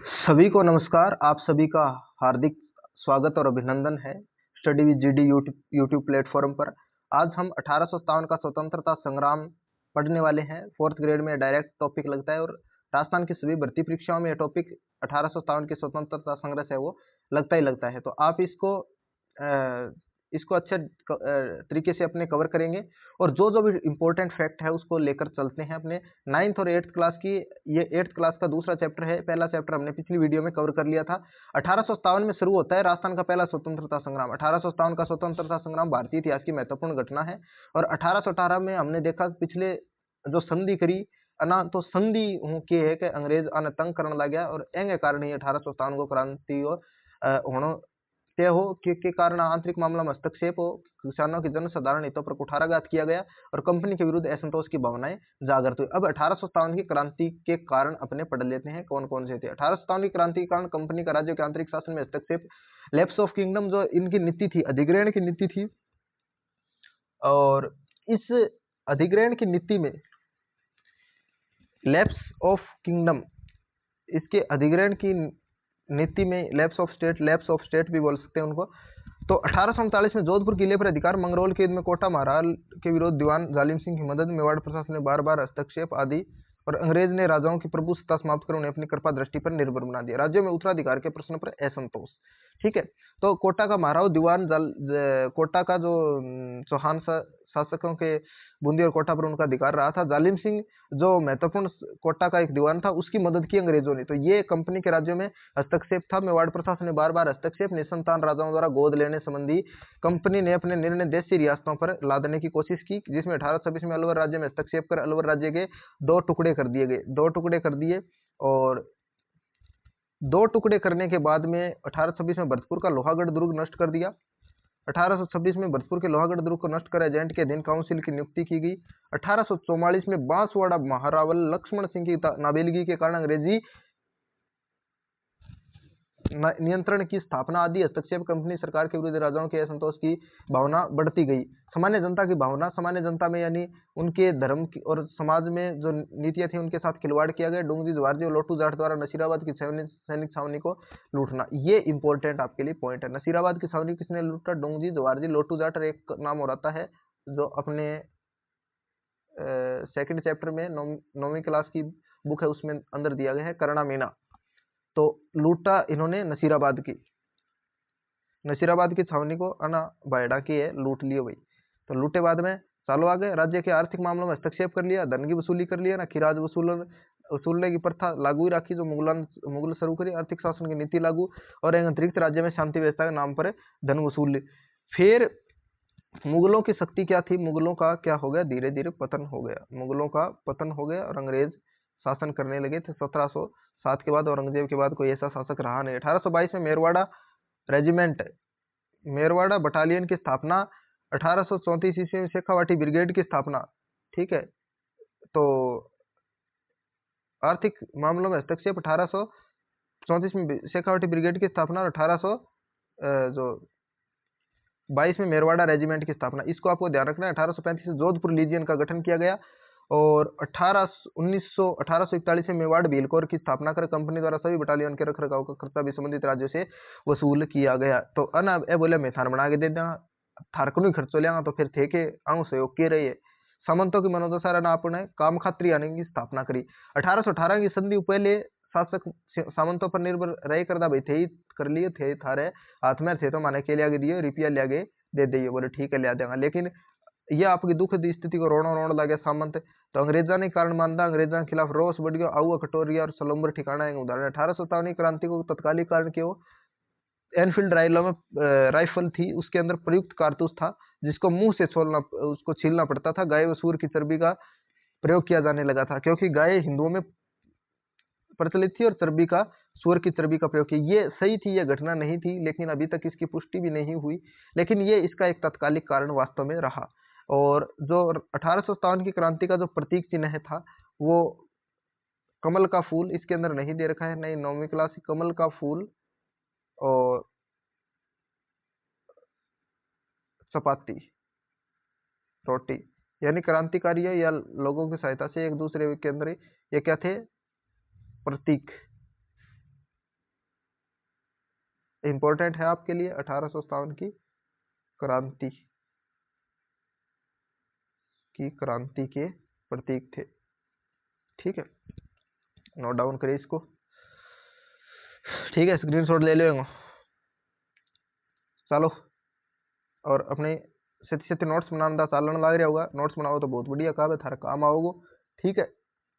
सभी को नमस्कार। आप सभी का हार्दिक स्वागत और अभिनंदन है study with GD YouTube platform पर। आज हम 1857 का स्वतंत्रता संग्राम पढ़ने वाले हैं। 4th ग्रेड में डायरेक्ट टॉपिक लगता है और राजस्थान की सभी भर्ती परीक्षाओं में यह टॉपिक 1857 की स्वतंत्रता संघर्ष है वो लगता ही लगता है। तो आप इसको अच्छे तरीके से अपने कवर करेंगे और जो भी इम्पोर्टेंट फैक्ट है उसको लेकर चलते हैं अपने 9th और 8th क्लास की। ये 8th क्लास का दूसरा चैप्टर है। पहला चैप्टर हमने पिछली वीडियो में कवर कर लिया था। 1857 में शुरू होता है राजस्थान का पहला स्वतंत्रता संग्राम। 1857 का स्वतंत्रता संग्राम भारतीय इतिहास की महत्वपूर्ण घटना है। और 1818 में हमने देखा पिछले जो संधि करी अना तो संधि के है कि अंग्रेज आने तंग करने लग गया और एंगे कारण ही 1857 को क्रांति और होनो तय हो के कारण आंतरिक मामला में हस्तक्षेप हो, किसानों की जनसाधारण हितों पर कुठाराघात किया गया और कंपनी के विरुद्ध असंतोष की भावनाएं जागृत हुई। अब 1857 की क्रांति के कारण अपने पढ़ लेते हैं कौन कौन से थे। 1857 की क्रांति के कारण कंपनी का राज्य के आंतरिक शासन में हस्तक्षेप, लैप्स ऑफ किंगडम जो इनकी नीति थी, अधिग्रहण की नीति थी, और इस अधिग्रहण की नीति में लैप्स ऑफ किंगडम, इसके अधिग्रहण की नीति में लैप्स ऑफ स्टेट भी बोल सकते हैं उनको। तो 1839 में जोधपुर किले पर अधिकार, मंगरोल के युद्ध में कोटा महाराल के विरोध, दीवान जालिम सिंह की मदद, मेवाड़ प्रशासन ने बार बार हस्तक्षेप आदि, और अंग्रेज ने राजाओं की प्रभु सत्ता समाप्त कर उन्हें अपनी कृपा दृष्टि पर निर्भर बना दिया। राज्यों में उत्तराधिकार के प्रश्न पर असंतोष। ठीक है, तो कोटा का महाराव, दीवान कोटा का जो चौहान शासकों के बूंदी और कोटा पर उनका अधिकार रहा था। जालिम सिंह जो महत्वपूर्ण कोटा का एक दीवान था, उसकी मदद की अंग्रेजों ने। तो ये कंपनी के राज्यों में हस्तक्षेप था। मेवाड़ प्रशासन ने बार बार हस्तक्षेप, निसंतान राजाओं द्वारा गोद लेने संबंधी कंपनी ने अपने निर्णय देशी रियासतों पर लादने की कोशिश की, जिसमें 1826 में अलवर राज्य में हस्तक्षेप कर अलवर राज्य के 2 टुकड़े कर दिए गए। 2 टुकड़े कर दिए और 2 टुकड़े करने के बाद में 1826 में भरतपुर का लोहागढ़ दुर्ग नष्ट कर दिया। 1826 में भरतपुर के लोहागढ़ दुर्ग को नष्ट कर एजेंट के अधीन काउंसिल की नियुक्ति की गई। 1844 में बांसवाड़ा महारावल लक्ष्मण सिंह की नाबेलिगी के कारण अंग्रेजी नियंत्रण की स्थापना आदि हस्तक्षेप, कंपनी सरकार के विरुद्ध राजाओं के असंतोष की भावना बढ़ती गई। सामान्य जनता की भावना, सामान्य जनता में यानी उनके धर्म की और समाज में जो नीतियां थी उनके साथ खिलवाड़ किया गया। डोंगरी जवारजी और लोटू जाट द्वारा नसीराबाद की सैनिक छावनी को लूटना, ये इंपॉर्टेंट आपके लिए पॉइंट है। नसीराबाद की छावनी किसने लूटा? डोंगरी जवारजी, लोटू जाट, और एक नाम और आता है जो अपने सेकंड चैप्टर में 9वीं क्लास की बुक है उसमें अंदर दिया गया है, करणा मीना। तो लूटा इन्होंने नसीराबाद की छावनी को अना बायडा की है, लूट लिए भाई। तो लूटे बाद में चालू आ गए, राज्य के आर्थिक मामलों में हस्तक्षेप कर लिया, धन की वसूली कर लिया ना, खिराज वसूलने की प्रथा लागू ही रखी जो मुगल शुरू करी, आर्थिक शासन की नीति लागू, और एक अंतरिक्त राज्य में शांति व्यवस्था के नाम पर धन वसूल ली। फिर मुगलों की शक्ति क्या थी? मुगलों का क्या हो गया? धीरे धीरे पतन हो गया, मुगलों का पतन हो गया और अंग्रेज शासन करने लगे थे। 1707 के बाद औरंगजेब के बाद कोई ऐसा शासक रहा नहीं। 1822 में मेरवाड़ा रेजिमेंट, मेरवाड़ा बटालियन की स्थापना। 1834 ईस्वी में शेखावाटी ब्रिगेड की स्थापना। ठीक है, तो आर्थिक मामलों में हस्तक्षेप, 1834 में शेखावाटी ब्रिगेड की स्थापना और 1822 में मेरवाड़ा रेजिमेंट की स्थापना। इसको आपको ध्यान रखना है। 1835 में जोधपुर लीजियन का गठन किया गया और 1841 में मेवाड़ भीलकोर की स्थापना कर कंपनी द्वारा सभी बटालियन के रखरखाव का खर्चा भी संबंधित राज्यों से वसूल किया गया। तो अना ए बोले मैं थार बना के दे देना, थार को खर्चो लिया तो फिर थे के आऊँ सहयोग के रही है। सामंतों की मनोदशा ना आपने काम खात्री आने की स्थापना करी। 1818 की संधि पहले शासक सामंतों पर निर्भर रहे करदा भाई थे ही कर लिए थे, थारे हाथ में थे तो माने के लिया दिए रुपया लिया दे दिए, बोले ठीक है लिया देगा। लेकिन यह आपकी दुखद स्थिति को रोण लगे सामंत, तो अंग्रेजा ने कारण मानता, अंग्रेजा के खिलाफ रोष बढ़ गया, आऊ कटोरिया और सलम्बर ठिकाना है उदाहरण। 1857 क्रांति को तत्कालिक कारण क्यों? एनफील्ड राइफल थी, उसके अंदर प्रयुक्त कारतूस था जिसको मुंह से उसको छीलना पड़ता था। गाय व सूर की चर्बी का प्रयोग किया जाने लगा था क्योंकि गाय हिंदुओं में प्रचलित थी और चर्बी का, सूअर की चर्बी का प्रयोग किया। ये सही थी, ये घटना नहीं थी, लेकिन अभी तक इसकी पुष्टि भी नहीं हुई, लेकिन ये इसका एक तात्कालिक कारण वास्तव में रहा। और जो 1857 की क्रांति का जो प्रतीक चिन्ह था वो कमल का फूल, इसके अंदर नहीं दे रखा है, नहीं 9वीं क्लास कमल का फूल और चपाती रोटी, यानी क्रांतिकारी या लोगों की सहायता से एक दूसरे के अंदर ये क्या थे? प्रतीक। इंपॉर्टेंट है आपके लिए 1857 की क्रांति के प्रतीक थे। ठीक है, नोट डाउन करिए इसको। ठीक है, स्क्रीनशॉट ले लेंगे। चलो, और अपने छेती छेती नोट्स बनाना चालन लग रहा होगा। नोट्स बनाओ तो बहुत बढ़िया काम है, थारा काम आओगे। ठीक है,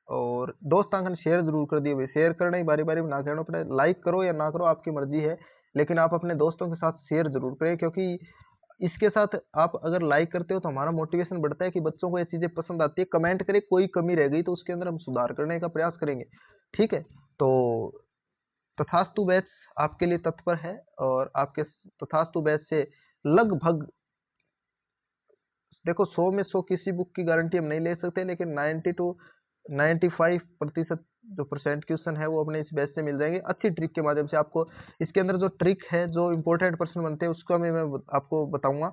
और दोस्तां कन शेयर जरूर कर दिए भाई। शेयर करना ही बारी बारी ना कहना पड़े, लाइक करो या ना करो आपकी मर्जी है, लेकिन आप अपने दोस्तों के साथ शेयर जरूर करें, क्योंकि इसके साथ आप अगर लाइक करते हो तो हमारा मोटिवेशन बढ़ता है कि बच्चों को ये चीजें पसंद आती है। कमेंट करें, कोई कमी रह गई तो उसके अंदर हम सुधार करने का प्रयास करेंगे। ठीक है, तो तथास्तु बैच आपके लिए तत्पर है, और आपके तथास्तु बैच से लगभग देखो 100 में 100 किसी बुक की गारंटी हम नहीं ले सकते, लेकिन 90 to 95% जो परसेंट क्वेश्चन है वो अपने इस बैच से मिल जाएंगे अच्छी ट्रिक के माध्यम से। आपको इसके अंदर जो ट्रिक है, जो इंपॉर्टेंट पर्सन बनते हैं, उसका मैं आपको बताऊंगा।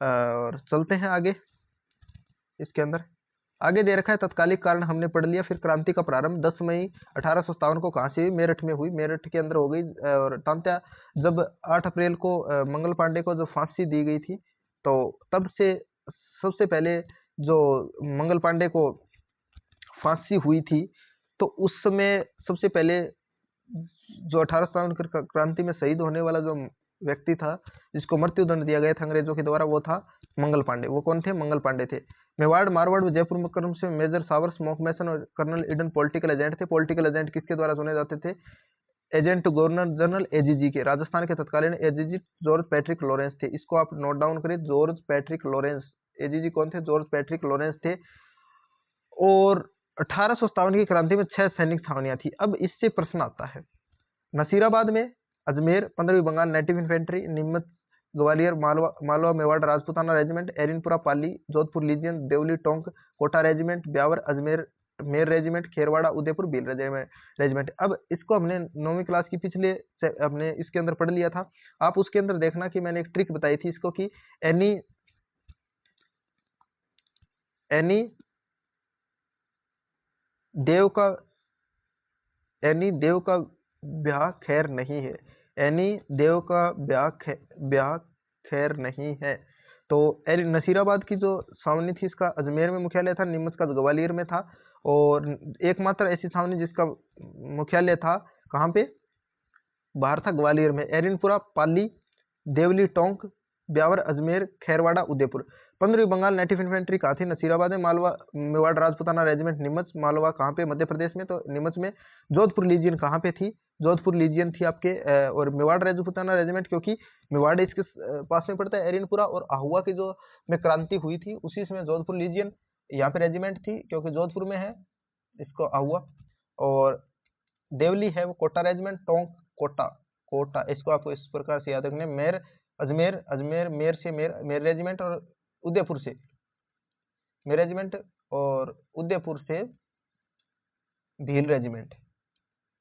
और चलते हैं आगे। इसके अंदर आगे दे रखा है तत्कालिक कारण हमने पढ़ लिया। फिर क्रांति का प्रारंभ 10 मई 1857 को कहाँ से हुई? मेरठ में हुई, मेरठ के अंदर हो गई। और तांत्या जब 8 अप्रैल को मंगल पांडे को जो फांसी दी गई थी, तो तब से सबसे पहले जो मंगल पांडे को फांसी हुई थी, तो उस समय सबसे पहले जो 1857 क्रांति में शहीद होने वाला जो व्यक्ति था, जिसको मृत्युदंड दिया गया था अंग्रेजों के द्वारा, वो था मंगल पांडे। वो कौन थे? मंगल पांडे थे। मेवाड़, मारवाड़ व जयपुर मुकरम से मेजर सावर्स, मॉकमेसन और कर्नल ईडन पॉलिटिकल एजेंट थे। पॉलिटिकल एजेंट किसके द्वारा चुने जाते थे? एजेंट गवर्नर जनरल एजीजी के। राजस्थान के तत्कालीन एजीजी जॉर्ज पैट्रिक लॉरेंस थे। इसको आप नोट डाउन करिए, जॉर्ज पैट्रिक लॉरेंस। एजीजी कौन थे? जॉर्ज पैट्रिक लॉरेंस थे। और 1857 की क्रांति में 6 सैनिक छावनियां थी। अब इससे प्रश्न आता है, नसीराबाद में, अजमेर 15वीं Bengal native infantry, Neemuch Gwalior Malwa Mewar Rajputana regiment, Erinpura Pali, Jodhpur legion, Deoli Tonk Kota regiment, Beawar Ajmer Mer regiment, Kherwara Udaipur Bhil regiment. अब इसको हमने 9वीं क्लास की पिछले अपने इसके अंदर पढ़ लिया था। आप उसके अंदर देखना कि मैंने एक ट्रिक बताई थी इसको, कि एनी देव का ब्याह खैर नहीं है। एनी देव का ब्याह खैर नहीं है। तो नसीराबाद की जो छावनी थी, इसका अजमेर में मुख्यालय था, नीमच का ग्वालियर में था, और एकमात्र ऐसी छावनी जिसका मुख्यालय था कहाँ पे? बाहर था, ग्वालियर में। एरिनपुरा पाली, देवली टोंक, ब्यावर अजमेर, खैरवाड़ा उदयपुर। 15वीं बंगाल नेटिव इन्फेंट्री कहाँ थी? नसीराबाद में। मालवा मेवाड़ राजपूताना रेजिमेंट नीमच, मालवा कहाँ पे? मध्य प्रदेश में, तो नीमच में। जोधपुर लीजियन कहाँ पे थी? जोधपुर लीजियन थी आपके। और मेवाड़ राजपूताना रेजिमेंट, क्योंकि मेवाड़ इसके पास में पड़ता है, एरिनपुरा और आहुआ की जो में क्रांति हुई थी उसी समय जोधपुर लीजियन यहाँ पे रेजिमेंट थी, क्योंकि जोधपुर में है इसको आहुआ। और देवली है वो कोटा रेजिमेंट, टोंक कोटा इसको आपको इस प्रकार से याद रखना है। मेर अजमेर मेर से मेर रेजिमेंट, और उदयपुर से मेर रेजिमेंट, और उदयपुर से भील रेजिमेंट,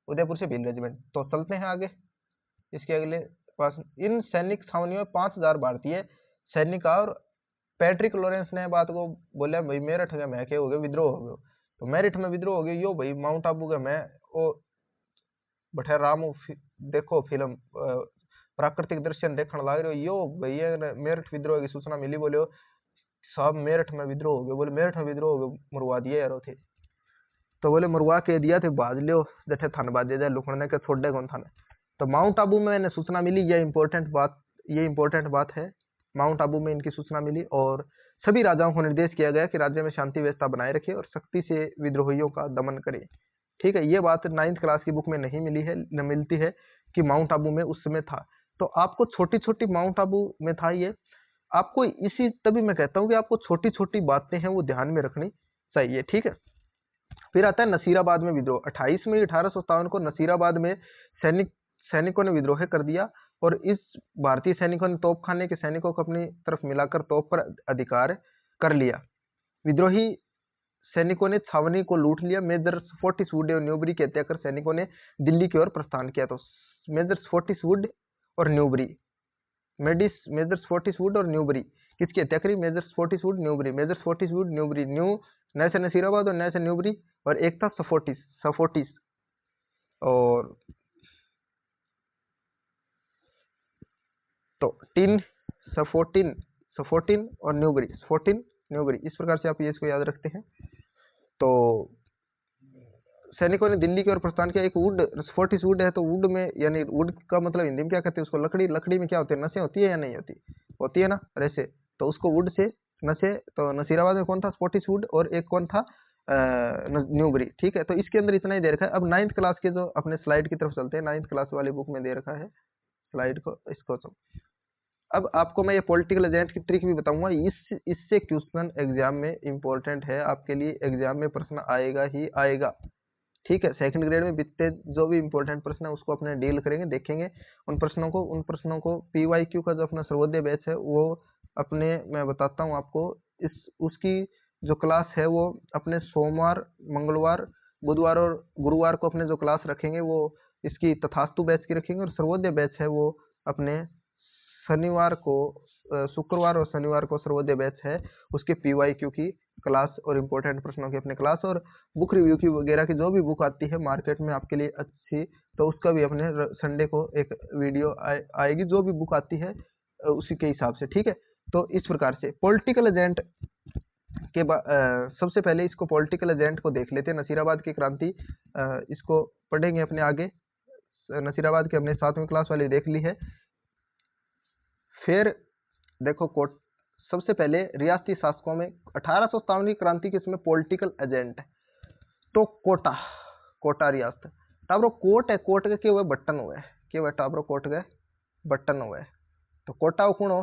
उदयपुर से भील रेजिमेंट। तो चलते हैं आगे। इसके अगले पास इन सैनिक छावनियों में 5000 भारतीय सैनिक। और पैट्रिक लॉरेंस ने बात को बोला, भाई मेरठ में मैं क्या हो गया, विद्रोह हो गया। तो मेरठ में विद्रोह हो गया, यो भाई माउंट आबू का मैं ओ बैठे रामू देखो फिल्म प्राकृतिक दृश्य देखने लग रहे हो, यो भैया मेरठ विद्रोह की सूचना मिली। बोले साहब मेरठ में विद्रोह हो गया। बोले मेरठ में विद्रोह हो गया, मरवा दिया यारो थे। तो बोले मरवा के दिया थे, बाज लियो जठे थान बाज जाए, लुकड़ने के छोड़े कौन थाने। तो माउंट आबू में मैंने सूचना मिली, ये इंपॉर्टेंट बात है। माउंट आबू में इनकी सूचना मिली, और सभी राजाओं को निर्देश किया गया कि राज्य में शांति व्यवस्था बनाए रखे और सख्ती से विद्रोहियों का दमन करे। ठीक है, ये बात 9th क्लास की बुक में नहीं मिली है, न मिलती है कि माउंट आबू में उस समय था। तो आपको छोटी छोटी माउंट आबू में था ये, आपको इसी तभी मैं कहता हूँ कि आपको छोटी छोटी बातें हैं वो ध्यान में रखनी चाहिए। ठीक है, फिर आता है नसीराबाद में विद्रोह। 28 मई 1857 को नसीराबाद में सैनिकों ने विद्रोह कर दिया, और इस भारतीय सैनिकों ने तोपखाने के सैनिकों को अपनी तरफ मिलाकर तोप पर अधिकार कर लिया। विद्रोही सैनिकों ने छावनी को लूट लिया। मेजर फोर्टिसवुड और न्यूबरी की हत्या कर सैनिकों ने दिल्ली की ओर प्रस्थान किया। तो मेजर फोर्टिसवुड और न्यूबरी, मेजर फोर्टिसवुड और न्यूबरी किसकी हत्या करी? मेजर फोर्टिसवुड न्यूबरी, मेजर फोर्टिसवुड न्यूबरी, नए से नसीराबाद और नए से न्यूबरी, और एक था सफोर्टिस। और टिन, सफोटिन, सफोटिन और न्यूबरी, सफोटिन न्यूबरी, इस प्रकार से आप ये इसको याद रखते हैं। तो सैनिकों ने दिल्ली की ओर प्रस्थान किया। एक वुड, सफोटिस वुड है, तो वुड में यानी वुड का मतलब हिंदी में क्या कहते हैं उसको, लकड़ी, लकड़ी में क्या होती है, नसें होती है या नहीं होती, होती है ना, रेसे, तो उसको वुड से नशे, तो नसीराबाद में कौन था, स्पॉटिश वुड, और एक कौन था, न्यूबरी। ठीक है, तो इसके अंदर इतना ही दे रखा है। अब 9th क्लास के जो अपने स्लाइड की तरफ चलते हैं, 9th क्लास वाली बुक में दे रखा है स्लाइड को, इसको तो अब आपको मैं ये पॉलिटिकल एजेंट की ट्रिक भी बताऊंगा। इससे क्वेश्चन एग्जाम में इंपॉर्टेंट है, आपके लिए एग्जाम में प्रश्न आएगा ही आएगा। ठीक है, सेकंड ग्रेड में बीतते जो भी इंपॉर्टेंट प्रश्न है उसको अपने डील करेंगे, देखेंगे उन प्रश्नों को PYQ का जो अपना सर्वोदय बैच है वो अपने, मैं बताता हूँ आपको, इस उसकी जो क्लास है वो अपने सोमवार, मंगलवार, बुधवार और गुरुवार को अपने जो क्लास रखेंगे वो इसकी तथास्तु बैच की रखेंगे, और सर्वोदय बैच है वो अपने शनिवार को, शुक्रवार और शनिवार को सर्वोदय बैच है उसके PYQ की क्लास और इम्पोर्टेंट प्रश्नों की अपने क्लास, और बुक रिव्यू की वगैरह की जो भी बुक आती है मार्केट में आपके लिए अच्छी, तो उसका भी अपने संडे को एक वीडियो आएगी जो भी बुक आती है उसी के हिसाब से। ठीक है, तो इस प्रकार से पॉलिटिकल एजेंट के सबसे पहले इसको पॉलिटिकल एजेंट को देख लेते हैं। नसीराबाद की क्रांति इसको पढ़ेंगे अपने आगे, नसीराबाद की हमने 7वीं क्लास वाली देख ली है। फिर देखो कोट, सबसे पहले रियासती शासकों में 1857 की क्रांति के इसमें पॉलिटिकल एजेंट, तो कोटा, कोटा रियासत, टाबरो कोट है, कोट के क्या हुए, बटन हुए, क्या हुए, टाबरो कोट के बटन हुए, तो कोटा कौन हो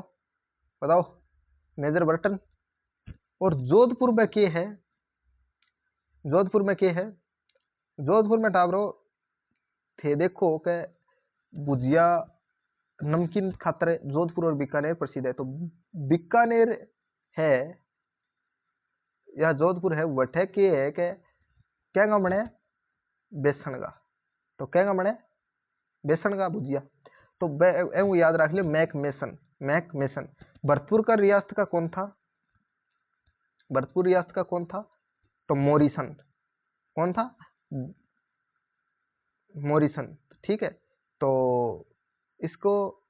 बताओ, मेजर बर्टन। और जोधपुर में क्या है, जोधपुर में क्या है, जोधपुर में टाबरो थे देखो के भुजिया नमकीन खातर जोधपुर और बीकानेर प्रसिद्ध है, तो बीकानेर है या जोधपुर है, वठे के है के क्या बने बेसन का, तो क्या बने बेसन का भुजिया, तो याद रख लियो Mac Mason, Mac Mason. Bharatpur का रियासत का कौन था, भरतपुर रियासत का कौन था, तो मोरिसन, कौन था, मोरिसन। ठीक है, तो इसको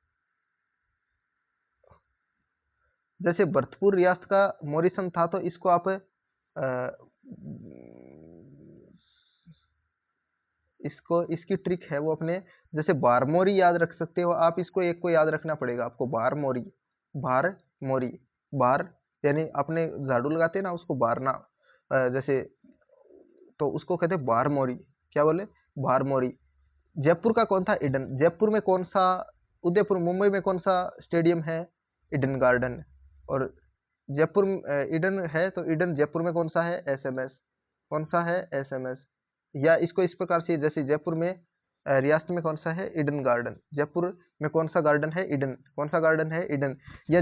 जैसे भरतपुर रियासत का मोरिसन था, तो इसको आप इसको, इसकी ट्रिक है वो अपने, जैसे बारमोरी याद रख सकते हो आप, इसको एक को याद रखना पड़ेगा आपको, बारमोरी, बारमोरी, बार यानी अपने झाड़ू लगाते हैं ना उसको बारना, जैसे तो उसको कहते हैं बारमोरी, क्या बोले, बारमोरी। जयपुर का कौन था, ईडन, जयपुर में कौन सा, उदयपुर, मुंबई में कौन सा स्टेडियम है, ईडन गार्डन, और जयपुर ईडन है, तो ईडन जयपुर में कौन सा है, SMS, कौन सा है, SMS। या इसको इस प्रकार से, जैसे जयपुर में रियासत में कौन सा है, ईडन गार्डन, जयपुर में कौन सा गार्डन है, ईडन, कौन सा गार्डन है, ईडन। या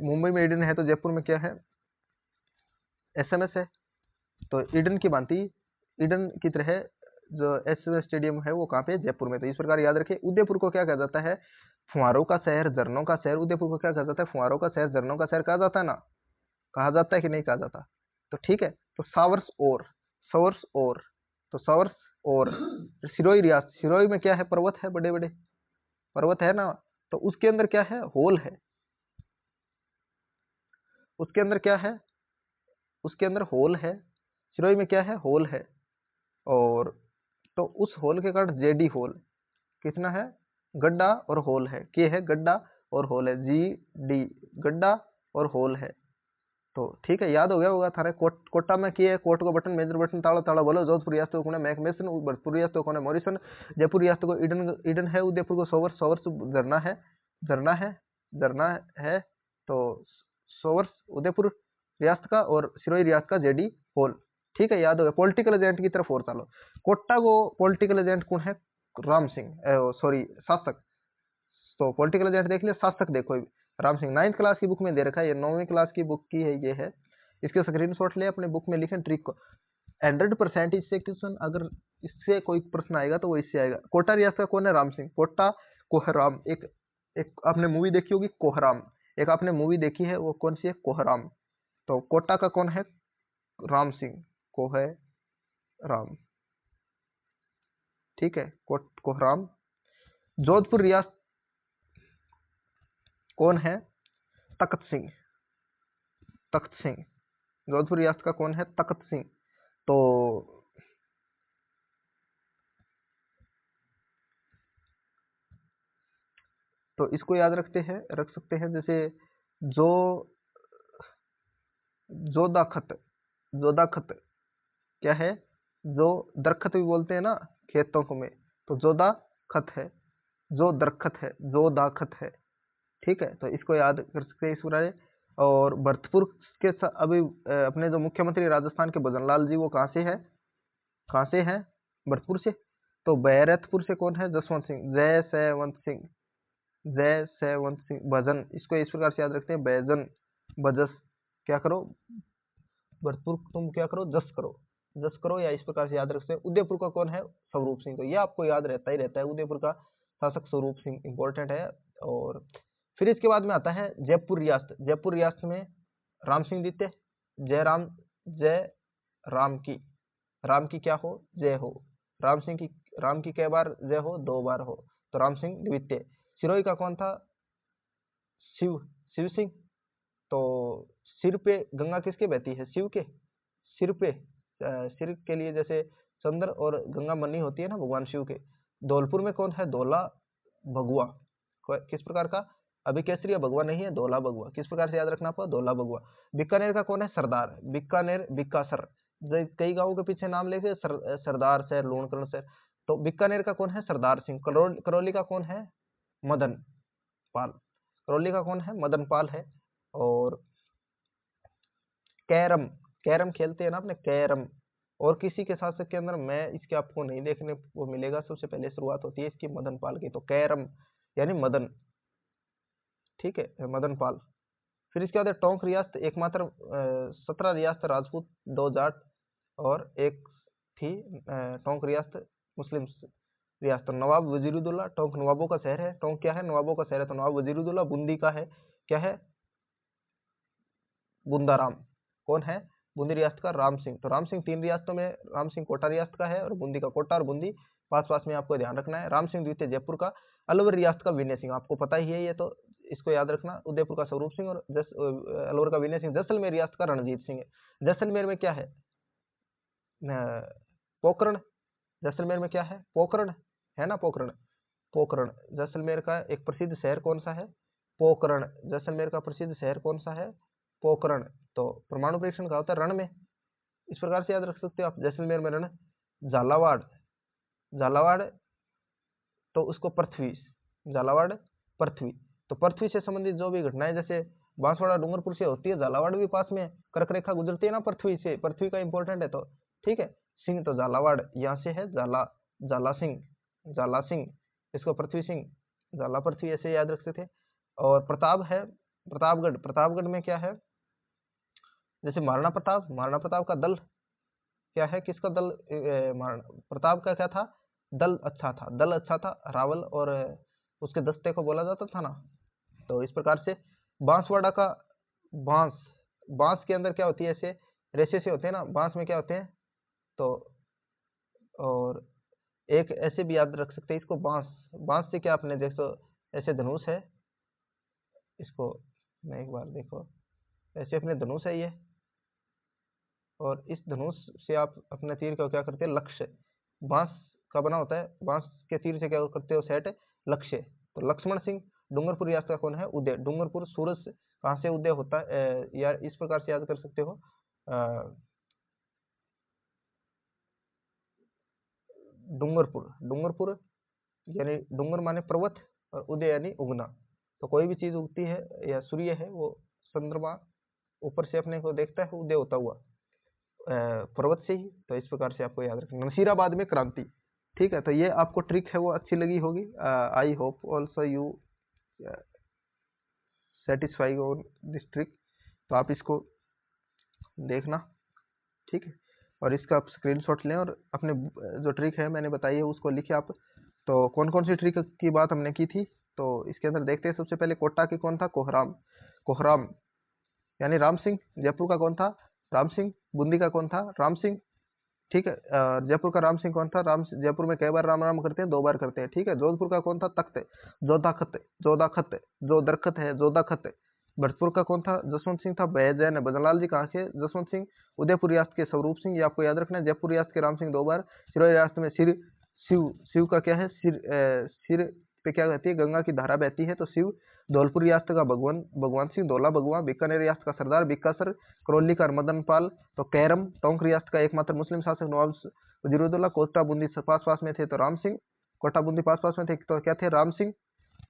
मुंबई में ईडन है, तो जयपुर में क्या है, SMS है। तो ईडन की भांति, ईडन की तरह जो SMS स्टेडियम है वो कहाँ पे, जयपुर में। तो इस प्रकार याद रखें। उदयपुर को क्या कहा जाता है, फुहारों का शहर, झरनों का शहर। उदयपुर को क्या कहा जाता है, फुहारों का शहर, झरनों का शहर कहा जाता है ना, कहा जाता है कि नहीं कहा जाता, तो ठीक है। तो सावर्स और, सावर्स और, तो सावर्स और सिरोही रियासत, सिरोही में क्या है, पर्वत है, बड़े बड़े पर्वत है ना, तो उसके अंदर क्या है, होल है, उसके अंदर क्या है, उसके अंदर होल है, सिरोही में क्या है, होल है। और तो उस होल के कारण JD होल, कितना है, गड्ढा और होल है, के है गड्ढा और होल है, GD गड्ढा और होल है। तो ठीक है, याद हो गया होगा थारे। कोटा में की है, कोट को बटन, मेजर बटन, ताला ताला बोलो। जोधपुर रियासत को कौन है, मैकमेसन। भरतपुर रियासत को कौन है, मॉरिसन। जयपुर रियासत को ईडन, ईडन है। उदयपुर को सोवर्स, सोवर्स झरना है, झरना है, झरना है। तो सोवर्स उदयपुर रियासत का, और सिरोही रियासत का JD होल। ठीक है, याद हो गया। पॉलिटिकल एजेंट की तरफ और चलो। कोटा को पॉलिटिकल एजेंट कौन है, राम सिंह, सॉरी शासक। तो पॉलिटिकल एजेंट देख लिया, शासक देखो राम सिंह। 9th क्लास की बुक में दे रखा है, ये 9वीं क्लास की बुक की है, ये है। इसके स्क्रीनशॉट ले, अपने बुक में लिखें ट्रिक को। 100% इससे क्वेश्चन, अगर इससे कोई प्रश्न आएगा तो वो इससे आएगा। कोटा रियासत का कौन है, राम सिंह। कोटा कोहराम, एक एक आपने मूवी देखी होगी कोहराम, एक आपने मूवी देखी है, वो कौन सी है, कोहराम। तो कोटा का कौन है, राम सिंह, कोहराम। ठीक है, कोहराम। जोधपुर रियासत, कौन है? तख्त सिंह। तख्त सिंह जोधपुर रियासत का कौन है? तख्त सिंह। तो इसको याद रख सकते हैं जैसे जो जोदाखत। जोदाखत क्या है? जो दरखत भी बोलते हैं ना खेतों को में, तो जोदा खत है, जो दरखत है, जो दाखत है। ठीक है, तो इसको याद कर सकते हैं इस प्रकार। और भरतपुर के अभी अपने जो मुख्यमंत्री राजस्थान के भजनलाल जी, वो कहाँ से है? कहाँ से है? भरतपुर से। तो बैरतपुर से कौन है? जसवंत सिंह। जय सेवंत सिंह। जय सेवंत सिंह भजन, इसको इस प्रकार से याद रखते हैं, बैजन बजस। क्या करो? भरतपुर तुम क्या करो? जस करो। जस करो, या इस प्रकार से याद रखते हैं। उदयपुर का कौन है? स्वरूप सिंह। तो ये आपको याद रहता ही रहता है, उदयपुर का शासक स्वरूप सिंह इंपॉर्टेंट है। और फिर इसके बाद में आता है जयपुर रियासत। जयपुर रियासत में राम सिंह द्वितीय। जयराम, जय राम की, राम की क्या हो? जय हो। राम सिंह की, राम की कै बार जय हो? 2 बार हो, तो राम सिंह द्वितीय। सिरोही का कौन था? शिव, शिव सिंह। तो सिर पे गंगा किसके बहती है? शिव के सिर पे। सिर के लिए जैसे चंद्र और गंगा मनी होती है ना भगवान शिव के। धौलपुर में कौन है? धौला भगुआ। किस प्रकार का? अभी केसरिया भगवा नहीं है, धौला भगवा। किस प्रकार से याद रखना आपको? धौला भगवा। बीकानेर का कौन है? सरदार। बीकानेर, बीकासर। कई गांवों के पीछे नाम लेके सरदार शहर, लूणकरण शहर। तो बीकानेर का कौन है? सरदार सिंह। करौली का कौन है? मदन पाल। करौली का कौन है? मदन पाल है। और कैरम, कैरम खेलते हैं ना अपने, कैरम। और किसी के शासक के अंदर मैं इसके आपको नहीं देखने को मिलेगा, सबसे पहले शुरुआत होती है इसकी मदन पाल की। तो कैरम यानी मदन, ठीक है, मदन पाल। फिर इसके बाद टोंक रियासत, एकमात्र 17 रियासत राजपूत, 2 जाट और एक थी टोंक रियासत मुस्लिम रियासत। नवाब वजीरुद्दौला, टोंक नवाबों का शहर है। टोंक क्या है? नवाबों का शहर है। तो नवाब वजीरुद्दौला। बूंदी का है, क्या है? बुंदाराम। कौन है? बूंदी रियासत का राम सिंह। तो राम सिंह 3 रियासतों में, राम सिंह कोटा रियासत का है, और बूंदी का कोटा और बूंदी पास पास में, आपको ध्यान रखना है। राम सिंह द्वितीय जयपुर का। अलवर रियासत का विनय सिंह, आपको पता ही है ये, तो इसको याद रखना। उदयपुर का स्वरूप सिंह, और अलवर का विनय सिंह। जैसलमेर रियासत का रणजीत सिंह है। जैसलमेर में क्या है? पोखरण। जैसलमेर में क्या है? पोखरण है ना, पोखरण। पोखरण जैसलमेर का एक प्रसिद्ध शहर कौन सा है? पोखरण। जैसलमेर का प्रसिद्ध शहर कौन सा है? पोखरण। तो परमाणु परीक्षण का होता है रण में, इस प्रकार से याद रख सकते हो आप। जैसलमेर में रण। झालावाड़, झालावाड़ तो उसको पृथ्वी, झालावाड़ पृथ्वी। तो पृथ्वी से संबंधित जो भी घटनाएं, जैसे बांसवाड़ा डूंगरपुर से होती है, झालावाड़ भी पास में कर्क रेखा गुजरती है ना पृथ्वी से, पृथ्वी का इंपॉर्टेंट है। तो ठीक है, सिंह तो झालावाड़ यहाँ से है, झाला, झाला सिंह, झाला सिंह। इसको पृथ्वी सिंह, झाला पृथ्वी, ऐसे याद रखते थे। और प्रताप है, प्रतापगढ़। प्रतापगढ़ में क्या है? जैसे महाराणा प्रताप, महाराणा प्रताप का दल क्या है? किसका दल? प्रताप का क्या था? दल अच्छा था, दल अच्छा था। रावल और उसके दस्ते को बोला जाता था ना। तो इस प्रकार से बांसवाड़ा का बांस, बांस के अंदर क्या होती है? ऐसे रेशे से होते हैं ना बांस में, क्या होते हैं? तो और एक ऐसे भी याद रख सकते हैं इसको, बांस, बांस से क्या आपने देखो, ऐसे धनुष है, इसको मैं एक बार देखो, ऐसे अपने धनुष है ये, और इस धनुष से आप अपने तीर का क्या करते हैं? लक्ष्य। बांस का बना होता है, बांस के तीर से क्या करते हो? सेट लक्ष्य। तो लक्ष्मण सिंह। डूंगरपुर रियासत का कौन है? उदय। डूंगरपुर सूरज कहाँ से उदय होता है? या इस प्रकार से याद कर सकते हो, डूंगरपुर। डूंगरपुर यानी डूंगर माने पर्वत, और उदय यानी उगना। तो कोई भी चीज उगती है या सूर्य है, वो चंद्रमा ऊपर से अपने को देखता है उदय होता हुआ पर्वत से ही। तो इस प्रकार से आपको याद रखना। नसीराबाद में क्रांति, ठीक है। तो ये आपको ट्रिक है वो अच्छी लगी होगी। I hope also you satisfy on this trick. तो आप इसको देखना, ठीक है, और इसका आप स्क्रीनशॉट लें, और अपने जो ट्रिक है मैंने बताई है उसको लिखे आप। तो कौन कौन सी ट्रिक की बात हमने की थी, तो इसके अंदर देखते हैं। सबसे पहले कोटा की कौन था? कोहराम। कोहराम यानी राम सिंह। जयपुर का कौन था? राम सिंह। बूंदी का कौन था? राम सिंह। ठीक है। जयपुर का राम सिंह कौन था? जयपुर में कई बार राम राम करते हैं, 2 बार करते हैं, ठीक है। जोधपुर का कौन था? तख्त है, जोधा खत है, जोधा खत है, जो दरखत है, जोधा खत है। भरतपुर का कौन था? जसवंत सिंह था। जैन है। भजनलाल जी कहाँ के? जसवंत सिंह। उदयपुर रियासत के स्वरूप सिंह, ये आपको याद रखना है। जयपुर रियासत के राम सिंह 2 बार। सिरोही रियासत में सिर शिव, शिव का क्या है? सिर पे क्या कहती है? गंगा की धारा बहती है, तो शिव। धौलपुर रियासत का भगवान सिंह, धौला भगवान। बीकानेर रियासत का सरदार बिक्कासर। करौली का मदन पाल, तो कैरम। टोंक रियासत का एकमात्र मुस्लिम शासक नवाब वजीरुद्दौला। कोटा बूंदी पास में थे, तो राम सिंह। कोटा बूंदी पास में थे, तो क्या थे? राम सिंह।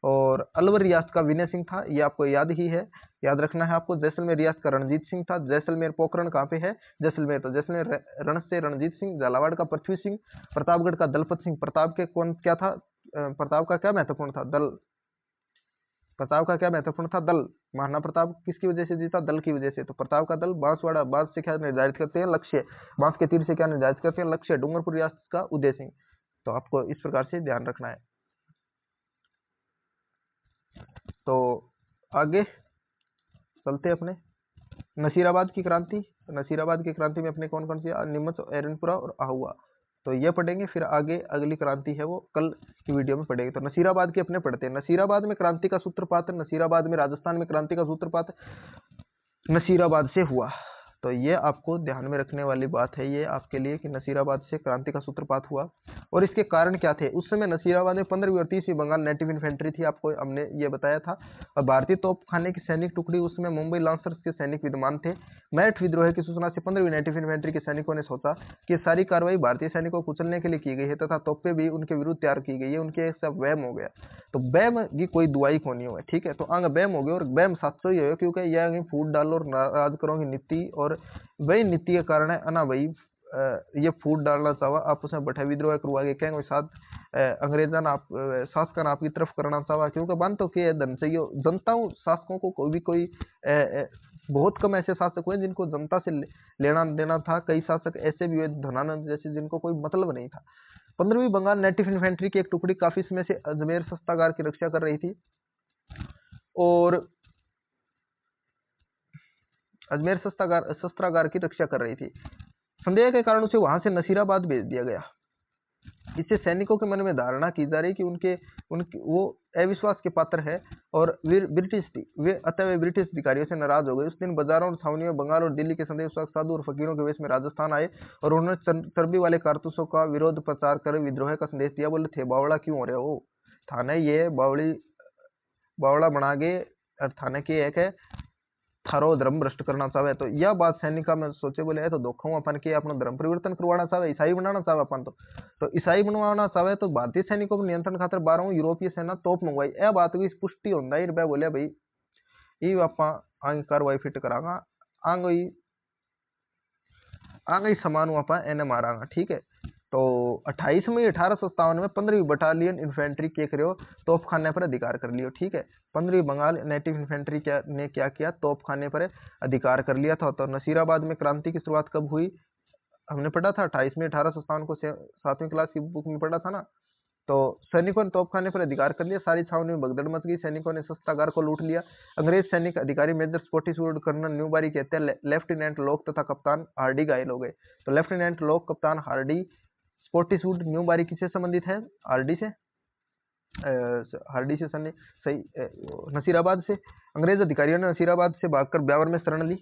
और अलवर रियासत का विनय सिंह था, ये आपको याद ही है, याद रखना है आपको। जैसलमेर रियासत का रणजीत सिंह था। जैसलमेर पोखरण कहाँ पे है? जैसलमेर। तो जैसलमेर रण से रणजीत सिंह। झालावाड़ का पृथ्वी सिंह। प्रतापगढ़ का दलपत सिंह। प्रताप के कौन क्या था? प्रताप का क्या महत्वपूर्ण था? दल। प्रताप का क्या महत्वपूर्ण था? दल। महाराणा प्रताप किसकी वजह से जीता? दल की वजह से। तो प्रताप का दल। बांसवाड़ा, बांस से क्या निर्धारित करते हैं? लक्ष्य। बांस के तीर से क्या निर्धारित करते हैं? लक्ष्य। डूंगरपुर रियासत का उदय सिंह। तो आपको इस प्रकार से ध्यान रखना है। तो आगे चलते अपने नसीराबाद की क्रांति। नसीराबाद की क्रांति में अपने कौन कौन सी? नीमच, एरनपुरा और आहुआ। तो ये पढ़ेंगे, फिर आगे अगली क्रांति है वो कल की वीडियो में पढ़ेंगे। तो नसीराबाद की अपने पढ़ते हैं। नसीराबाद में क्रांति का सूत्रपात, नसीराबाद में राजस्थान में क्रांति का सूत्रपात नसीराबाद से हुआ। तो ये आपको ध्यान में रखने वाली बात है ये आपके लिए कि नसीराबाद से क्रांति का सूत्रपात हुआ और इसके कारण क्या थे। उस समय नसीराबाद में 15वीं और 30वीं बंगाल नेटिव इन्फेंट्री थी, आपको हमने ये बताया था। और भारतीय तोपखाने की सैनिक टुकड़ी, उस समय मुंबई लांसर्स के सैनिक विद्यमान थे। मैट विद्रोह की सूचना से 15वीं नेटिव इन्फेंट्री के सैनिकों ने सोचा कि सारी कार्रवाई भारतीय सैनिकों को कुचलने के लिए की गई है तथा तोपें भी उनके विरुद्ध तैयार की गई है। उनके एक सब वहम हो गया। तो वहम की कोई दुआई को नहीं हुआ, ठीक है। तो आगे वहम हो गया और वहम साचो ही हो, क्योंकि यह फूट डालो और नाराज करो की नीति, और वही नीति के कारण है अना भाई ये फूट डालना चाहा आपस में बैठे विद्रोह करवा के क्या साथ अंग्रेजा ना शासक आपकी तरफ करना चाहा, क्योंकि बात तो क्या है, धन चाहिए जनताओं शासकों को। कोई बहुत कम ऐसे शासक हुए जिनको जनता से लेना देना था। कई शासक ऐसे भी हुए धनानंद जैसे जिनको कोई मतलब नहीं था। 15वीं बंगाल नेटिव इन्फेंट्री की एक टुकड़ी काफी समय से अजमेर शस्त्रागार की रक्षा कर रही थी और अजमेर शस्त्रागार की रक्षा कर रही थी। संदेह के कारण उसे वहां से नसीराबाद भेज दिया गया। इससे सैनिकों के मन में धारणा की जा रही कि उनके वो अविश्वास के पात्र है और ब्रिटिश थी वे, अतः वे ब्रिटिश अधिकारियों से नाराज हो गए। उस दिन बाजारों और छावनियों बंगाल और दिल्ली के संदेशवाहक साधु और फकीरों के वेश में राजस्थान आए और उन्होंने चर्बी वाले कारतूसों का विरोध प्रचार कर विद्रोह का संदेश दिया। बोले थे बावड़ा क्यों हो रहे हो, थाने ये बावड़ा बना गे और थाने की एक है थारो धर्म भ्रष्ट करना चाहे। तो यह बात सैनिका में सोचे, बोले तो धोखा अपन के अपना धर्म परिवर्तन करवाना चाहे, ईसाई बनाना चाहे अपन। तो ईसाई बनवाना चाहे तो भारतीय सैनिकों पर नियंत्रण खातर 12वीं यूरोपीय सेना तोप मंगवाई। यह बात की पुष्टि होता ही रुपया बोले भाई ये आप आगे कार्रवाई फिट करांगा, आगे सामान आप इन्हें मारांगा, ठीक है। तो 28 मई 1857 में 15वीं बटालियन इन्फेंट्री के करो तोपखाने पर अधिकार कर लियो, ठीक है। 15वीं बंगाल नेटिव इन्फेंट्री ने क्या किया? तोपखाने पर अधिकार कर लिया था। तो नसीराबाद में क्रांति की शुरुआत कब हुई? हमने पढ़ा था 28 मई 1857 को 7वीं क्लास की बुक में पढ़ा था ना। तो सैनिकों ने तोपखाने पर अधिकार कर लिया, सारी छावनी में भगदड़ मच गई, सैनिकों ने शस्त्रागार को लूट लिया। अंग्रेज सैनिक अधिकारी मेजर स्कॉटिशवुड, कर्नल न्यूबारी के हत्या, लेफ्टिनेंट लॉक तथा कप्तान हार्डी घायल हो गए। तो लेफ्टिनेंट लॉक, कप्तान हार्डी, स्कॉटिशवुड, न्यूबारी किससे संबंधित है? हार्डी से, सही नसीराबाद से। अंग्रेज अधिकारियों ने नसीराबाद से भागकर ब्यावर में शरण ली।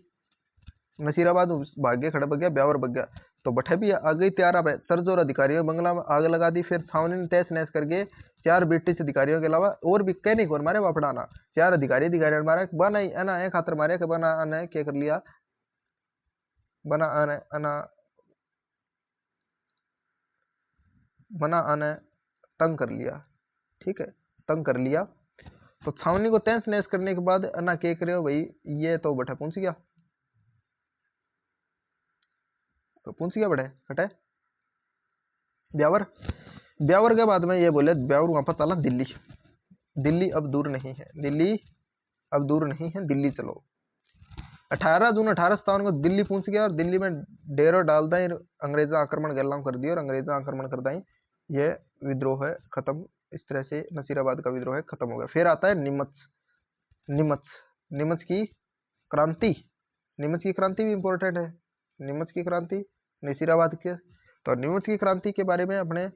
नसीराबाद भाग्य खड़ा बग गया, ब्यावर बग गया। तो बठे भी आ गई तैयार। अब सर्ज और अधिकारियों बंगला में आग लगा दी। फिर छावनी ने तहस नहस करके 4 ब्रिटिश अधिकारियों के अलावा और भी कई नहीं मारे वापड़ाना। 4 अधिकारी मारे बना अना ए खातर मारे बना अना क्या कर लिया, बना आने तंग कर लिया, ठीक है, तंग कर लिया। तो छावनी को तहस नहस करने के बाद अन्ना क्या करे भाई, ये तो बठा पहुंच गया, तो पहुंच गया बड़े हटे ब्यावर। ब्यावर के बाद में ये बोले ब्यावर वहां पर चला दिल्ली, दिल्ली अब दूर नहीं है, दिल्ली अब दूर नहीं है, दिल्ली चलो। 18 जून 1857 को दिल्ली पहुंच गया और दिल्ली में डेरो डाल दाई, अंग्रेजा आक्रमण गैलाम कर दिया और अंग्रेजा आक्रमण कर दाई, ये विद्रोह है खत्म। इस तरह से नसीराबाद का विद्रोह है खत्म हो गया। फिर आता है नीमच। नीमच, नीमच की क्रांति, नीमच की क्रांति भी इंपॉर्टेंट है। नीमच की क्रांति नसीराबाद के तो निमच की क्रांति के बारे में अपने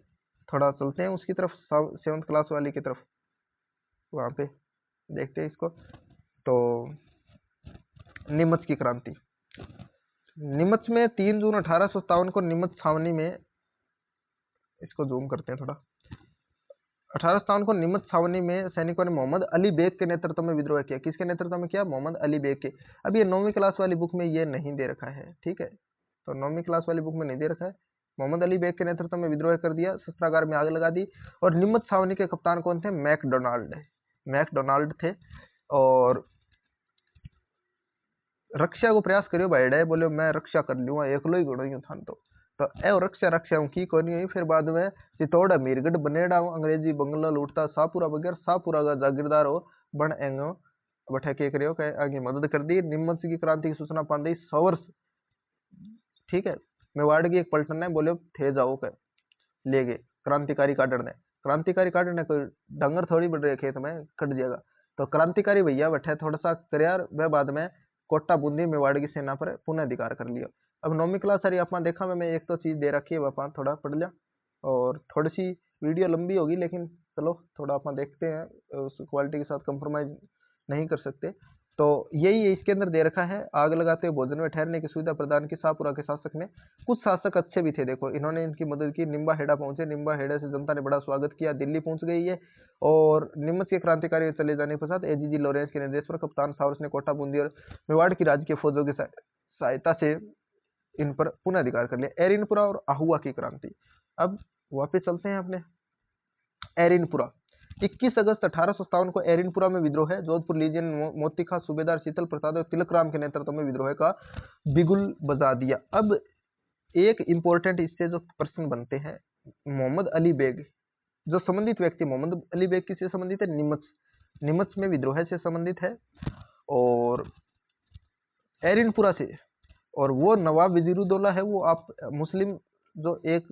थोड़ा चलते हैं उसकी तरफ, 7th क्लास वाली की तरफ, वहाँ पे देखते हैं इसको। तो निमच की क्रांति, निमच में 3 जून 1857 को निमच छावनी में, इसको जूम करते हैं थोड़ा, 1857 को निमच छावनी में सैनिकों ने मोहम्मद अली बेग के नेतृत्व में विद्रोह किया। किसके नेतृत्व में किया? मोहम्मद अली बेग के। अब ये 9वीं क्लास वाली बुक में ये नहीं दे रखा है, ठीक है, तो 9वीं क्लास वाली बुक में नहीं दे रखा है। मोहम्मद अली बेग के नेतृत्व में विद्रोह कर दिया, शस्त्रागार में आग लगा दी। और निमच छावनी के कप्तान कौन थे? मैकडोनाल्ड, मैकडोनाल्ड थे। और रक्षा को प्रयास करियो भाईडे, बोले मैं रक्षा कर लूंगा, एकलो ही घोड़ो थान तो ए रक्षा रक्षा की कोनी हुई। फिर बाद में चित्तौड़ मीरगढ़ बनेड़ा अंग्रेजी बंगला लूटता शाहपुरा बगैर शाहपुरा का जागीरदार हो बन एंगो बठे के करियो कहे आगे मदद कर दी। निमच की क्रांति की सूचना पांदी 100 वर्ष, ठीक है, मेवाड़ की एक पलटन ने बोले थे जाओ कह ले गए क्रांतिकारी काडर ने। क्रांतिकारी काडर ने कोई डंगर थोड़ी बढ़ रहे खेत में कट जाएगा, तो क्रांतिकारी भैया बैठे थोड़ा सा कर वह बाद में कोटा बूंदी मेवाड़ की सेना पर पुनः अधिकार कर लिया। अब 9वीं क्लास सारी अपना देखा मैं एक तो चीज दे रखी है, वह थोड़ा पढ़ लिया, और थोड़ी सी वीडियो लंबी होगी लेकिन चलो थोड़ा अपना देखते हैं, उस क्वालिटी के साथ कंप्रोमाइज नहीं कर सकते। तो यही है इसके अंदर दे रखा है, आग लगाते हुए भोजन में ठहरने की सुविधा प्रदान की शाहपुरा के शासक ने। कुछ शासक अच्छे भी थे, देखो इन्होंने इनकी मदद की। निम्बा हेड़ा पहुंचे, निम्बा हेड़ा से जनता ने बड़ा स्वागत किया, दिल्ली पहुंच गई है। और निमच के क्रांतिकारी चले जाने के पश्चात एजीजी लॉरेंस के निर्देश पर कप्तान सावरस ने कोटा बूंदी और मेवाड़ की राज्य के फौजों की सहायता से इन पर पुनः अधिकार कर लिया। एरिनपुरा और आहुआ की क्रांति। अब वापिस चलते हैं अपने एरिनपुरा। 21 अगस्त 1857 को एरिनपुरा में विद्रोह है। जोधपुर लीजियन मोती खां सूबेदार शीतल प्रसाद और तिलक राम के नेतृत्व में विद्रोह का बिगुल बजा दिया। अब एक इंपॉर्टेंट इससे जो प्रश्न बनते हैं, मोहम्मद अली बेग जो संबंधित व्यक्ति, मोहम्मद अली बेग किससे संबंधित है? निमच, निमच में विद्रोह से संबंधित है और एरिनपुरा से। और वो नवाब वजीरुद्दौला है, वो आप मुस्लिम जो एक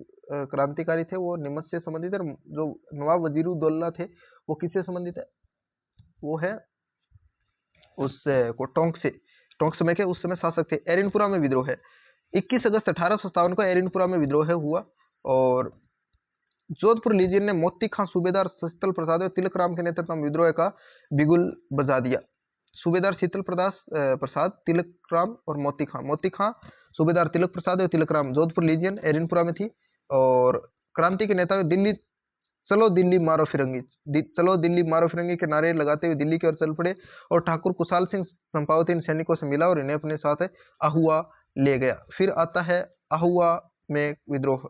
क्रांतिकारी थे वो निमच से संबंधित है। जो नवाब वजीरुद्दौला थे वो किससे संबंधित है? वो है उससे को टोंक से, टोंक समय के उस समय शासक थे। एरिनपुरा में विद्रोह है। 21 अगस्त 1857 को एरिनपुरा में विद्रोह हुआ और जोधपुर लीजियन ने मोती खां सूबेदार शीतल प्रसाद और तिलक राम के नेतृत्व में विद्रोह का बिगुल बजा दिया। सूबेदार शीतल प्रसाद, तिलक राम और मोती खां, सूबेदार तिलक प्रसाद और तिलक राम जोधपुर लीजियन एरिनपुरा में थी। और क्रांति के नेता दिल्ली चलो दिल्ली मारो फिरंगी, चलो दिल्ली मारो फिरंगी के नारे लगाते हुए दिल्ली की ओर चल पड़े। और ठाकुर कुशाल सिंह चंपावती इन सैनिकों से मिला और इन्हें अपने साथ आहुआ ले गया। फिर आता है आहुआ में विद्रोह,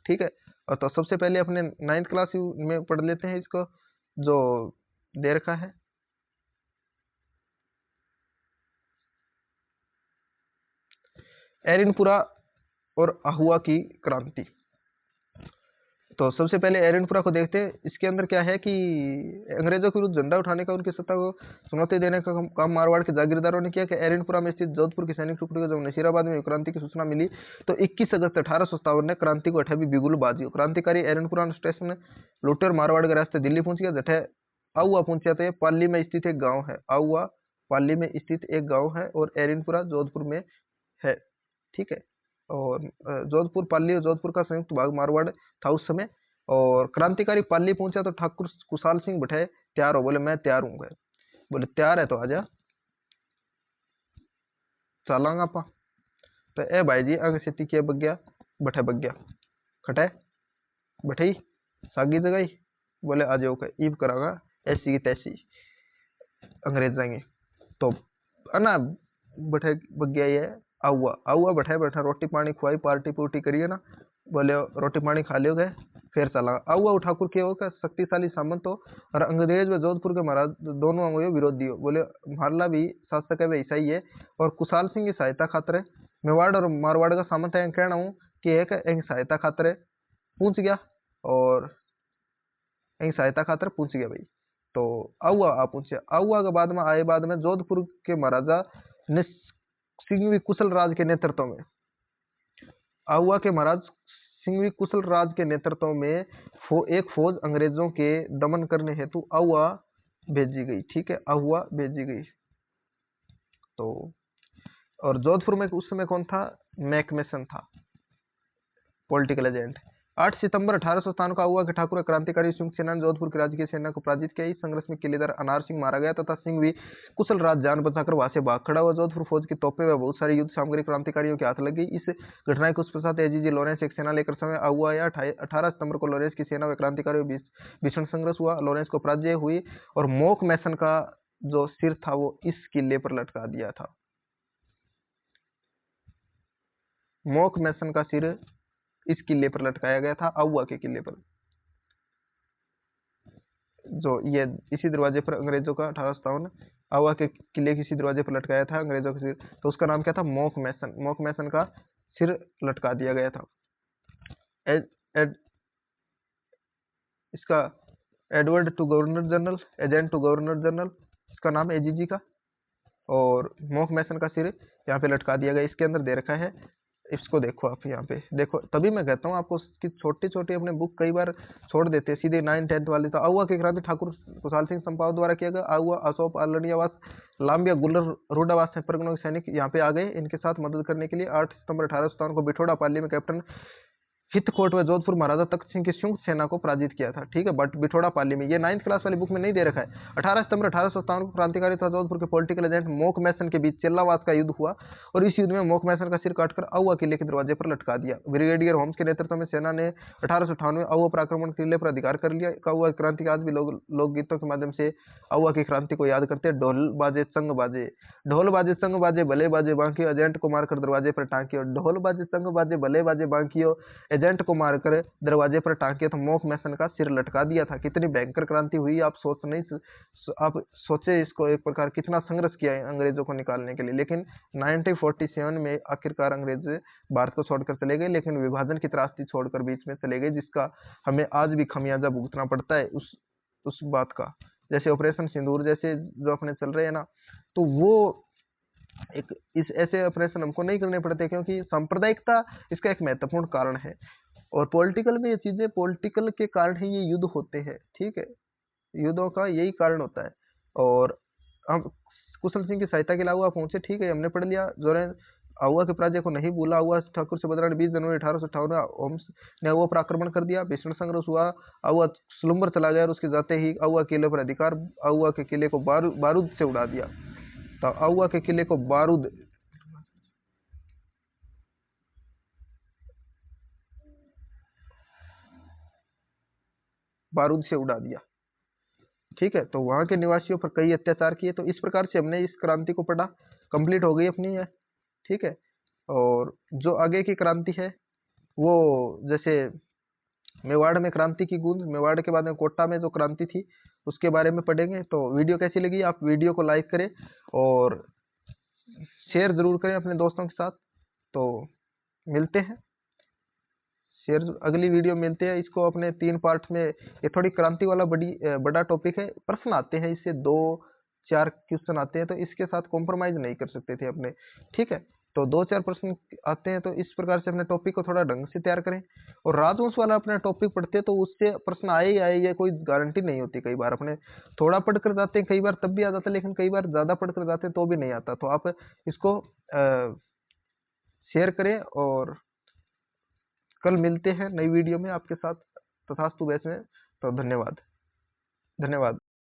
ठीक है। और तो सबसे पहले अपने 9th क्लास में पढ़ लेते हैं इसको, जो दे रखा है। एरिनपुरा और आहुआ की क्रांति। तो सबसे पहले एरिनपुरा को देखते हैं। इसके अंदर क्या है कि अंग्रेजों के विरुद्ध झंडा उठाने का, उनकी सत्ता को चुनौती देने का काम मारवाड़ के जागीरदारों ने किया। कि एरिनपुरा में स्थित जोधपुर की सैनिक टुकड़ी को जब नसीराबाद में क्रांति की सूचना मिली तो 21 अगस्त 1857 ने क्रांति को अठे भी बिगुल बाजी। क्रांतिकारी एरिनपुरा स्टेशन लुटेर मारवाड़ के रास्ते दिल्ली पहुंच गया। जठे आहुआ पहुंचा तो पाली में स्थित एक गाँव है, आहुआ पाली में स्थित एक गाँव है और एरिनपुरा जोधपुर में है, ठीक है। और जोधपुर पाली और जोधपुर का संयुक्त भाग मारवाड़ था उस समय। और क्रांतिकारी पाली पहुंचा तो ठाकुर कुशाल सिंह बैठे तैयार हो, बोले मैं तैयार हूँ। बोले तैयार है तो आजा चलांगा पा। तो ए भाई जी अंग से किया बग्या बैठे बग्या खटे बैठे सागी जगह, बोले आ जाओ ईब करागा ऐसी की तैसी अंग्रेज जाएंगे। तो ना बैठे बग्या ये आउआ आउआ बैठे बैठा रोटी पानी खुआई, पार्टी पुर्टी करिए ना, बोले रोटी पानी खा लियो गए फिर चला। आउआ ठाकुर के होगा शक्तिशाली सामंत हो और अंग्रेज व जोधपुर के महाराज दोनों विरोधी हो। बोले मारला भी शासक है वैसा ही है। और कुशाल सिंह की सहायता खातर मेवाड़ और मारवाड़ का सामंत है, कहना हूँ कि एक सहायता खातर पूछ गया और एक सहायता खातर पूछ गया भाई। तो आउआ आ पूछे, आउआ के बाद में आए बाद में जोधपुर के महाराजा ने सिंघवी कुशल राज के नेतृत्व में, आहुआ के महाराज सिंघवी कुशल राज के नेतृत्व में एक फौज अंग्रेजों के दमन करने हेतु आहुआ भेजी गई, ठीक है, आहुआ भेजी गई। तो और जोधपुर में उस समय कौन था? मैकमेसन था, पॉलिटिकल एजेंट। 8 सितंबर 1857 को आउवा के ठाकुर क्रांतिकारी सिंह सेना ने जोधपुर की राजकीय सेना को पराजित किया। इस संघर्ष में किलेदार अनार सिंह मारा गया तथा सिंह भी कुशल रात जान बचाकर वहां से भाग खड़ा हुआ। जोधपुर फौज की तोपें व बहुत सारी युद्ध सामग्री क्रांतिकारियों के हाथ लग गई। इस घटना के कुछ पश्चात एजीजी लॉरेंस एक सेना लेकर समय आउवा आया। 18 सितंबर को लॉरेंस की सेना व क्रांतिकारियों के बीच भीषण संघर्ष हुआ। लॉरेंस को पराजय हुई और मोक मैसन का जो सिर था वो इस किले पर लटका दिया था। मोक मैसन का सिर इस किले पर लटकाया गया था, आउवा के किले पर। जो ये इसी दरवाजे पर अंग्रेजों का 1857 आउवा के किले के इसी दरवाजे पर लटकाया था अंग्रेजों के सिर, तो उसका नाम क्या था? मोक मैसन। मोक मैसन का सिर लटका दिया गया था। इसका Edward to governor general, agent to governor general, इसका नाम एजीजी का। और मोक मैसन का सिर यहाँ पे लटका दिया गया। इसके अंदर दे रखा है, इसको देखो आप यहाँ पे देखो। तभी मैं कहता हूँ आपको उसकी छोटी छोटी अपने बुक कई बार छोड़ देते हैं, सीधे 9, 10 वाली। तो आउवा की क्रांति ठाकुर कुशाल सिंह संपाव द्वारा किया गया। आउवा, अशोक, आलड़ियावास, लांबिया, गुल्लर, रुडावास से परगनों के सैनिक यहाँ पे आ गए इनके साथ मदद करने के लिए। 8 सितंबर 1857 को बिठोड़ा पाली में कैप्टन हितकोट व जोधपुर महाराजा तख्त सिंह की सिंह सेना को पराजित किया था। ठीक है, बट बिठोड़ा पाली में, ये 9th क्लास वाली बुक में नहीं दे रखा है। 18 सितंबर 1857 को क्रांतिकारी तथा जोधपुर के पॉलिटिकल एजेंट मोक मैसन के बीच चिल्लावास का युद्ध हुआ और इस युद्ध में मोक मैसन का सिर काटकर आउवा किले के दरवाजे पर लटका दिया। ब्रिगेडियर होम्स के नेतृत्व में सेना ने 1858 में आउवा पर आक्रमण किले पर अधिकार कर लिया। आउवा की क्रांति आज भी लोकगीतों के माध्यम से आउवा की क्रांति को याद करते हैं। ढोल बाजे चंग बाजे, ढोल बाजे चंग बाजे, भले बाजे बांकियो, एजेंट को मारकर दरवाजे पर टांकियो। ढोल बाजे चंग बाजे, भले बाजे बांकियो, एजेंट को मारकर दरवाजे पर टांके तो मोक मैसन का सिर लटका दिया था। कितनी भयंकर क्रांति हुई आप आप सोचे इसको, एक प्रकार कितना संघर्ष किया है अंग्रेजों को निकालने के लिए। लेकिन 1947 में आखिरकार अंग्रेज भारत को छोड़कर चले गए, लेकिन विभाजन की त्रासदी छोड़कर बीच में चले गए, जिसका हमें आज भी खमियाजा भुगतना पड़ता है उस बात का। जैसे ऑपरेशन सिंदूर जैसे जो अपने चल रहे हैं ना, तो वो एक इस ऐसे ऑपरेशन हमको नहीं करने पड़ते, क्योंकि सांप्रदायिकता इसका एक महत्वपूर्ण कारण है। और पॉलिटिकल में ये चीजें, पॉलिटिकल के कारण ही ये युद्ध होते हैं। ठीक है, युद्धों का यही कारण होता है। और हम कुशल सिंह की सहायता के लिए आउवा पहुंचे। ठीक है, हमने पढ़ लिया। जोरेन आउवा के पराजय को नहीं भूला। आउवा ठाकुर से बदला ने 20 जनवरी 1858 होम्स ने आउवा पर आक्रमण कर दिया। भीषण संघर्ष हुआ। आउवा सुलंबर चला गया और उसके जाते ही आउवा किले पर अधिकार, आउवा के किले को बारूद से उड़ा दिया। तो आउवा के किले को बारूद से उड़ा दिया। ठीक है, तो वहां के निवासियों पर कई अत्याचार किए। तो इस प्रकार से हमने इस क्रांति को पढ़ा, कंप्लीट हो गई अपनी है। ठीक है, और जो आगे की क्रांति है वो जैसे मेवाड़ में क्रांति की गूंज, मेवाड़ के बाद में कोटा में जो क्रांति थी उसके बारे में पढ़ेंगे। तो वीडियो कैसी लगी? आप वीडियो को लाइक करें और शेयर जरूर करें अपने दोस्तों के साथ। तो मिलते हैं, शेयर अगली वीडियो मिलते हैं। इसको अपने 3 पार्ट में, ये थोड़ी क्रांति वाला बड़ा टॉपिक है। प्रश्न आते हैं इससे, 2-4 क्वेश्चन आते हैं, तो इसके साथ कॉम्प्रोमाइज नहीं कर सकते थे अपने। ठीक है, तो 2-4 प्रश्न आते हैं, तो इस प्रकार से अपने टॉपिक को थोड़ा ढंग से तैयार करें। और राजवंश वाला अपना टॉपिक पढ़ते हैं तो उससे प्रश्न आए ही आए, ये कोई गारंटी नहीं होती। कई बार अपने थोड़ा पढ़ कर जाते हैं, कई बार तब भी आ जाता है, लेकिन कई बार ज्यादा पढ़ कर जाते हैं तो भी नहीं आता। तो आप इसको शेयर करें और कल मिलते हैं नई वीडियो में आपके साथ। तथास्तु वैसे में, तो धन्यवाद।